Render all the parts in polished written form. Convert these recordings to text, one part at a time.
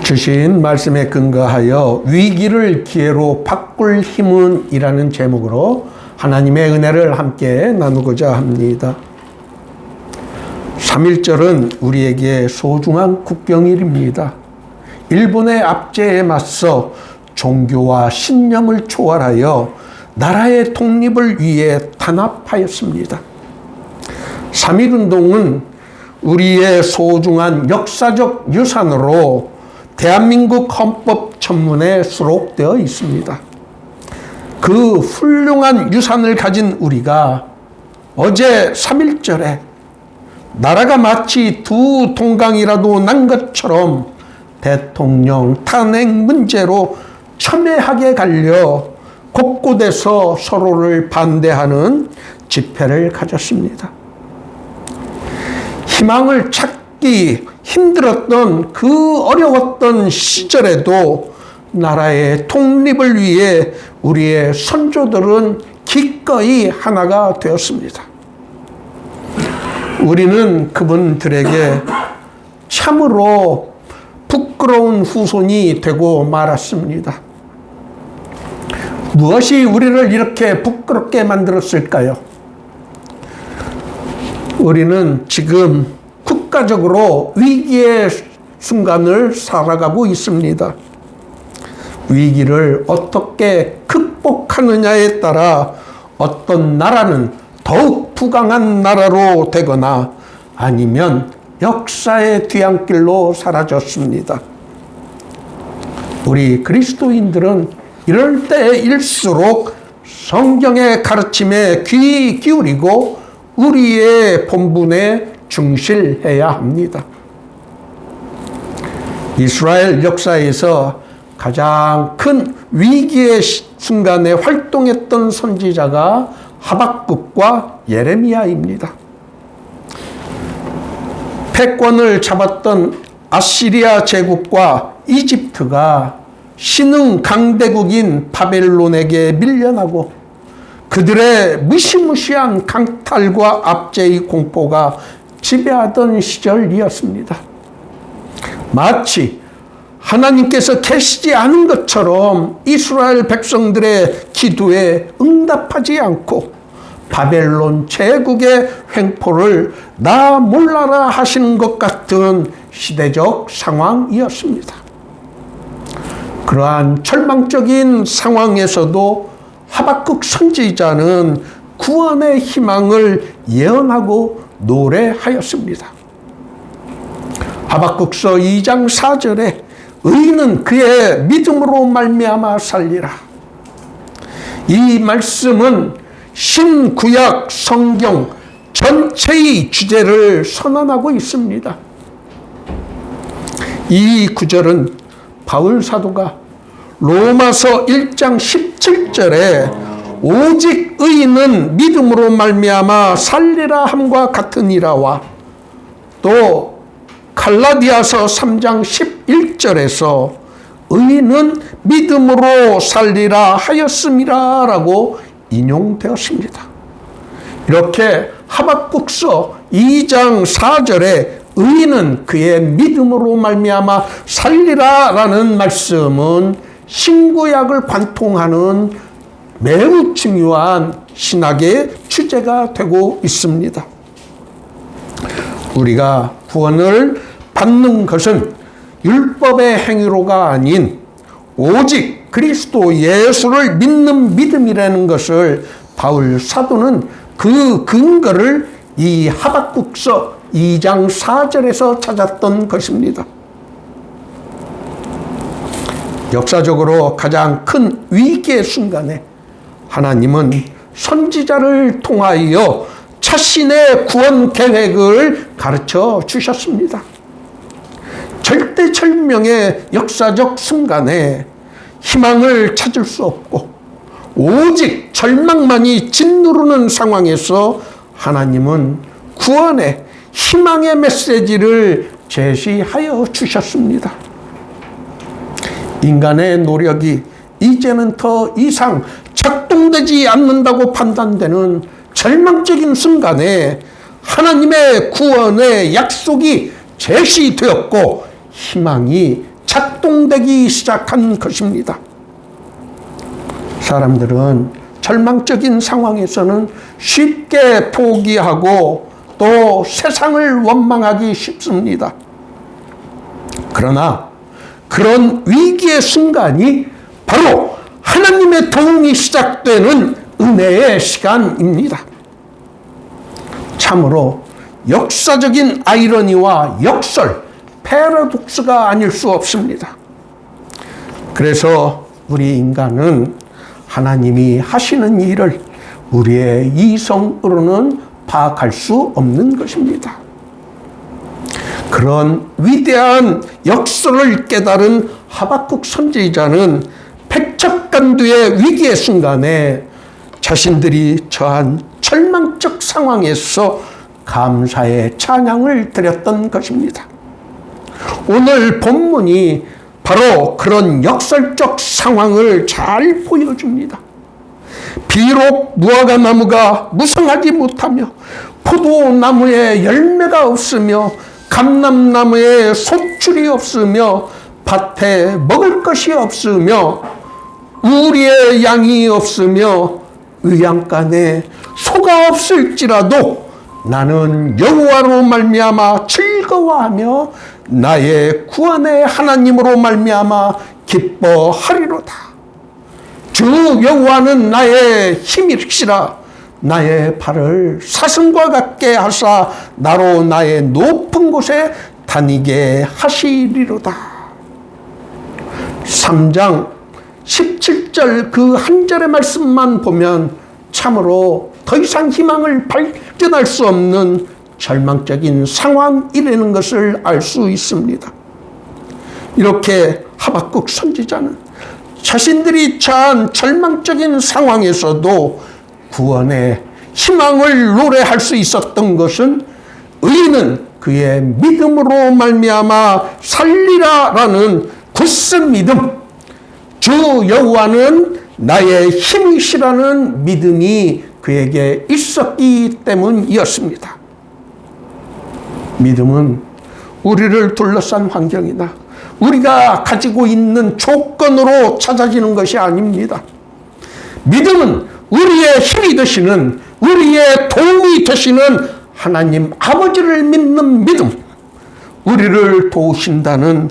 주신 말씀에 근거하여 위기를 기회로 바꿀 힘은 이라는 제목으로 하나님의 은혜를 함께 나누고자 합니다. 3.1절은 우리에게 소중한 국경일입니다. 일본의 압제에 맞서 종교와 신념을 초월하여 나라의 독립을 위해 단합하였습니다. 3.1운동은 우리의 소중한 역사적 유산으로 대한민국 헌법 천문에 수록되어 있습니다. 그 훌륭한 유산을 가진 우리가 어제 3.1절에 나라가 마치 두 동강이라도 난 것처럼 대통령 탄핵 문제로 첨예하게 갈려 곳곳에서 서로를 반대하는 집회를 가졌습니다. 희망을 찾기 힘들었던 그 어려웠던 시절에도 나라의 독립을 위해 우리의 선조들은 기꺼이 하나가 되었습니다. 우리는 그분들에게 참으로 부끄러운 후손이 되고 말았습니다. 무엇이 우리를 이렇게 부끄럽게 만들었을까요? 우리는 지금 국가적으로 위기의 순간을 살아가고 있습니다. 위기를 어떻게 극복하느냐에 따라 어떤 나라는 더욱 부강한 나라로 되거나 아니면 역사의 뒤안길로 사라졌습니다. 우리 그리스도인들은 이럴 때일수록 성경의 가르침에 귀 기울이고 우리의 본분에 충실해야 합니다. 이스라엘 역사에서 가장 큰 위기의 순간에 활동했던 선지자가 하박국과 예레미야입니다. 패권을 잡았던 아시리아 제국과 이집트가 신흥 강대국인 바벨론에게 밀려나고 그들의 무시무시한 강탈과 압제의 공포가 지배하던 시절이었습니다. 마치 하나님께서 계시지 않은 것처럼 이스라엘 백성들의 기도에 응답하지 않고 바벨론 제국의 횡포를 나 몰라라 하시는 것 같은 시대적 상황이었습니다. 그러한 절망적인 상황에서도 하박국 선지자는 구원의 희망을 예언하고 노래하였습니다. 하박국서 2장 4절에 의인은 그의 믿음으로 말미암아 살리라. 이 말씀은 신구약 성경 전체의 주제를 선언하고 있습니다. 이 구절은 바울 사도가 로마서 1장 17절에 오직 의인은 믿음으로 말미암아 살리라 함과 같으니라와 또 갈라디아서 3장 11절에서 의인은 믿음으로 살리라 하였음이라 라고 인용되었습니다. 이렇게 하박국서 2장 4절에 의인은 그의 믿음으로 말미암아 살리라 라는 말씀은 신구약을 관통하는 매우 중요한 신학의 주제가 되고 있습니다. 우리가 구원을 받는 것은 율법의 행위로가 아닌 오직 그리스도 예수를 믿는 믿음이라는 것을 바울 사도는 그 근거를 이 하박국서 2장 4절에서 찾았던 것입니다. 역사적으로 가장 큰 위기의 순간에 하나님은 선지자를 통하여 자신의 구원 계획을 가르쳐 주셨습니다. 절대절명의 역사적 순간에 희망을 찾을 수 없고 오직 절망만이 짓누르는 상황에서 하나님은 구원의 희망의 메시지를 제시하여 주셨습니다. 인간의 노력이 이제는 더 이상 작동되지 않는다고 판단되는 절망적인 순간에 하나님의 구원의 약속이 제시되었고 희망이 작동되기 시작한 것입니다. 사람들은 절망적인 상황에서는 쉽게 포기하고 또 세상을 원망하기 쉽습니다. 그러나 그런 위기의 순간이 바로 하나님의 도움이 시작되는 은혜의 시간입니다. 참으로 역사적인 아이러니와 역설, 패러독스가 아닐 수 없습니다. 그래서 우리 인간은 하나님이 하시는 일을 우리의 이성으로는 파악할 수 없는 것입니다. 그런 위대한 역설을 깨달은 하박국 선지자는 백척간두의 위기의 순간에 자신들이 처한 절망적 상황에서 감사의 찬양을 드렸던 것입니다. 오늘 본문이 바로 그런 역설적 상황을 잘 보여줍니다. 비록 무화과 나무가 무성하지 못하며 포도나무에 열매가 없으며 감람나무에 소출이 없으며 밭에 먹을 것이 없으며 우리의 양이 없으며 의양간에 소가 없을지라도 나는 여호와로 말미암아 즐거워하며 나의 구원의 하나님으로 말미암아 기뻐하리로다. 주 여호와는 나의 힘이시라. 나의 발을 사슴과 같게 하사 나로 나의 높은 곳에 다니게 하시리로다. 3장 17절 그 한 절의 말씀만 보면 참으로 더 이상 희망을 발견할 수 없는 절망적인 상황이라는 것을 알 수 있습니다. 이렇게 하박국 선지자는 자신들이 처한 절망적인 상황에서도 구원의 희망을 노래할 수 있었던 것은 의인은 그의 믿음으로 말미암아 살리라라는 굳은 믿음, 주 여호와는 나의 힘이시라는 믿음이 그에게 있었기 때문이었습니다. 믿음은 우리를 둘러싼 환경이나 우리가 가지고 있는 조건으로 찾아지는 것이 아닙니다. 믿음은 우리의 힘이 되시는, 우리의 도움이 되시는 하나님 아버지를 믿는 믿음, 우리를 도우신다는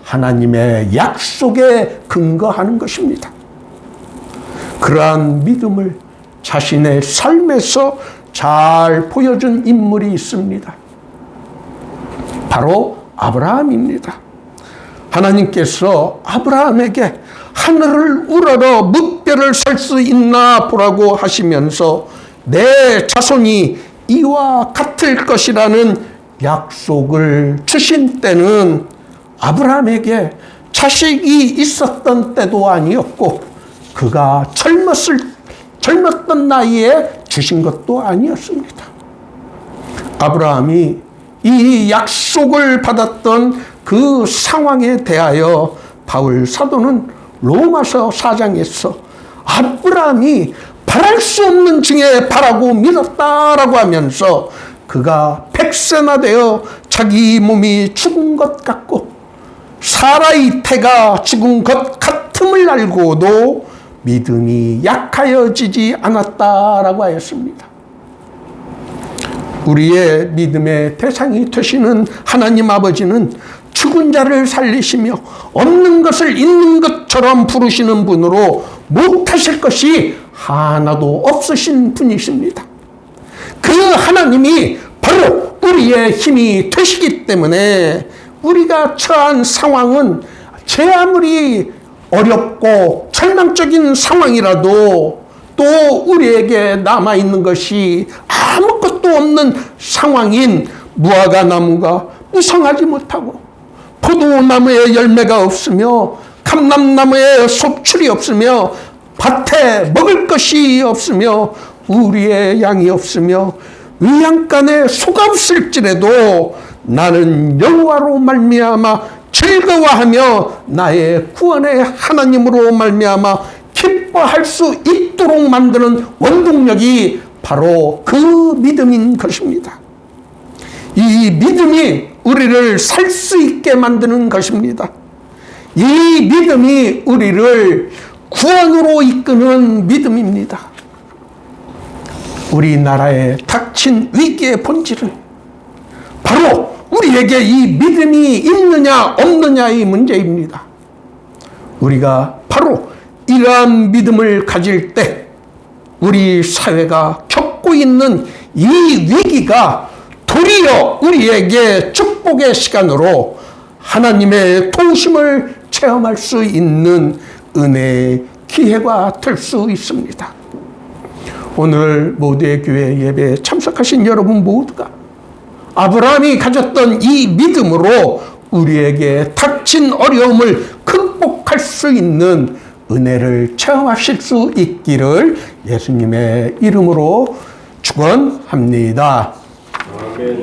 하나님의 약속에 근거하는 것입니다. 그러한 믿음을 자신의 삶에서 잘 보여준 인물이 있습니다. 바로 아브라함입니다. 하나님께서 아브라함에게 하늘을 우러러 뭇별을 셀 수 있나 보라고 하시면서 내 자손이 이와 같을 것이라는 약속을 주신 때는 아브라함에게 자식이 있었던 때도 아니었고 그가 젊었던 나이에 주신 것도 아니었습니다. 아브라함이 이 약속을 받았던 그 상황에 대하여 바울 사도는 로마서 4장에서 아브라함이 바랄 수 없는 중에 바라고 믿었다라고 하면서 그가 100세나 되어 자기 몸이 죽은 것 같고 사라의 태가 죽은 것 같음을 알고도 믿음이 약하여지지 않았다라고 하였습니다. 우리의 믿음의 대상이 되시는 하나님 아버지는 죽은 자를 살리시며 없는 것을 있는 것처럼 부르시는 분으로 못하실 것이 하나도 없으신 분이십니다. 그 하나님이 바로 우리의 힘이 되시기 때문에 우리가 처한 상황은 제 아무리 어렵고 절망적인 상황이라도 또 우리에게 남아있는 것이 아무것도 없는 상황인 무화과 나무가 무성하지 못하고 포도나무에 열매가 없으며 감람나무에 소출이 없으며 밭에 먹을 것이 없으며 우리의 양이 없으며 위양간에 소가 없을지라도 나는 여호와로 말미암아 즐거워하며 나의 구원의 하나님으로 말미암아 기뻐할 수 있도록 만드는 원동력이 바로 그 믿음인 것입니다. 이 믿음이 우리를 살 수 있게 만드는 것입니다. 이 믿음이 우리를 구원으로 이끄는 믿음입니다. 우리나라에 닥친 위기의 본질은 바로 우리에게 이 믿음이 있느냐 없느냐의 문제입니다. 우리가 바로 이러한 믿음을 가질 때 우리 사회가 겪고 있는 이 위기가 도리어 우리에게 축복의 시간으로 하나님의 도우심을 체험할 수 있는 은혜의 기회가 될 수 있습니다. 오늘 모두의 교회 예배에 참석하신 여러분 모두가 아브라함이 가졌던 이 믿음으로 우리에게 닥친 어려움을 극복할 수 있는 은혜를 체험하실 수 있기를 예수님의 이름으로 축원합니다. 아멘.